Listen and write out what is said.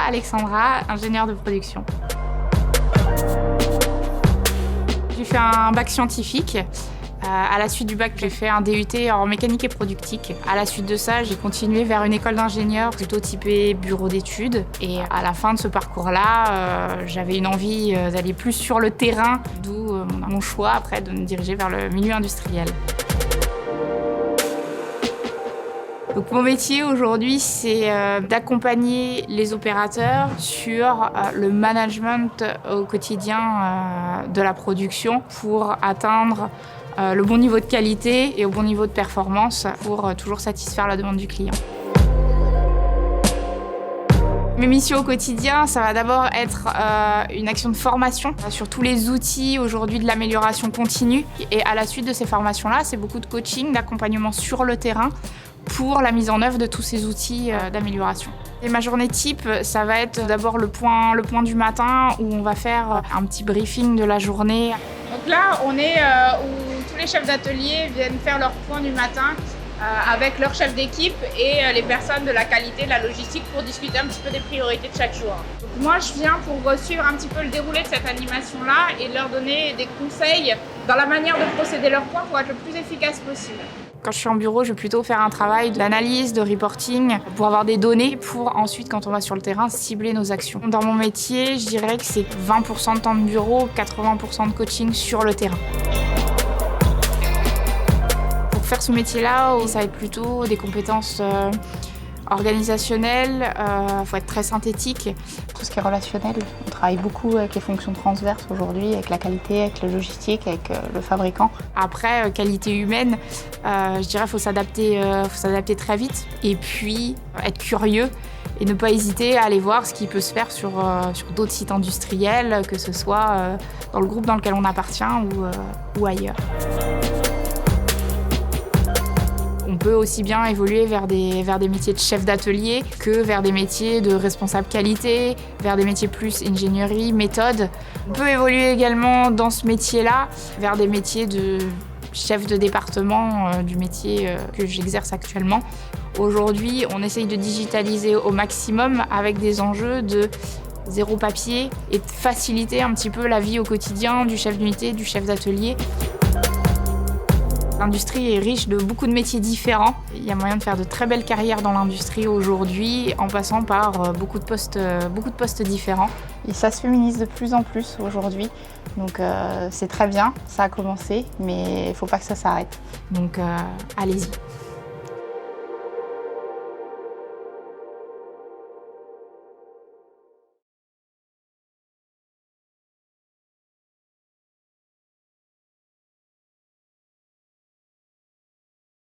Alexandra, ingénieure de production. J'ai fait un bac scientifique. À la suite du bac, j'ai fait un DUT en mécanique et productique. À la suite de ça, j'ai continué vers une école d'ingénieur plutôt typée bureau d'études. Et à la fin de ce parcours-là, j'avais une envie d'aller plus sur le terrain, d'où mon choix après de me diriger vers le milieu industriel. Donc mon métier aujourd'hui, c'est d'accompagner les opérateurs sur le management au quotidien de la production pour atteindre le bon niveau de qualité et au bon niveau de performance pour toujours satisfaire la demande du client. Mes missions au quotidien, ça va d'abord être une action de formation sur tous les outils aujourd'hui de l'amélioration continue. Et à la suite de ces formations-là, c'est beaucoup de coaching, d'accompagnement sur le terrain pour la mise en œuvre de tous ces outils d'amélioration. Et ma journée type, ça va être d'abord le point du matin où on va faire un petit briefing de la journée. Donc là, on est où tous les chefs d'atelier viennent faire leur point du matin avec leur chef d'équipe et les personnes de la qualité, de la logistique pour discuter un petit peu des priorités de chaque jour. Donc moi, je viens pour suivre un petit peu le déroulé de cette animation-là et leur donner des conseils dans la manière de procéder leur point pour être le plus efficace possible. Quand je suis en bureau, je vais plutôt faire un travail d'analyse, de reporting, pour avoir des données, pour ensuite, quand on va sur le terrain, cibler nos actions. Dans mon métier, je dirais que c'est 20% de temps de bureau, 80% de coaching sur le terrain. Pour faire ce métier-là, ça va être plutôt des compétences organisationnelles, faut être très synthétique. Tout ce qui est relationnel, on travaille beaucoup avec les fonctions transverses aujourd'hui, avec la qualité, avec la logistique, avec le fabricant. Après, qualité humaine, je dirais qu'il faut s'adapter très vite et puis être curieux et ne pas hésiter à aller voir ce qui peut se faire sur d'autres sites industriels, que ce soit dans le groupe dans lequel on appartient ou ailleurs. On peut aussi bien évoluer vers des métiers de chef d'atelier que vers des métiers de responsable qualité, vers des métiers plus ingénierie, méthode. On peut évoluer également dans ce métier-là vers des métiers de chef de département du métier que j'exerce actuellement. Aujourd'hui, on essaye de digitaliser au maximum avec des enjeux de zéro papier et de faciliter un petit peu la vie au quotidien du chef d'unité, du chef d'atelier. L'industrie est riche de beaucoup de métiers différents. Il y a moyen de faire de très belles carrières dans l'industrie aujourd'hui en passant par beaucoup de postes différents. Et ça se féminise de plus en plus aujourd'hui, donc c'est très bien, ça a commencé, mais il ne faut pas que ça s'arrête. Donc allez-y.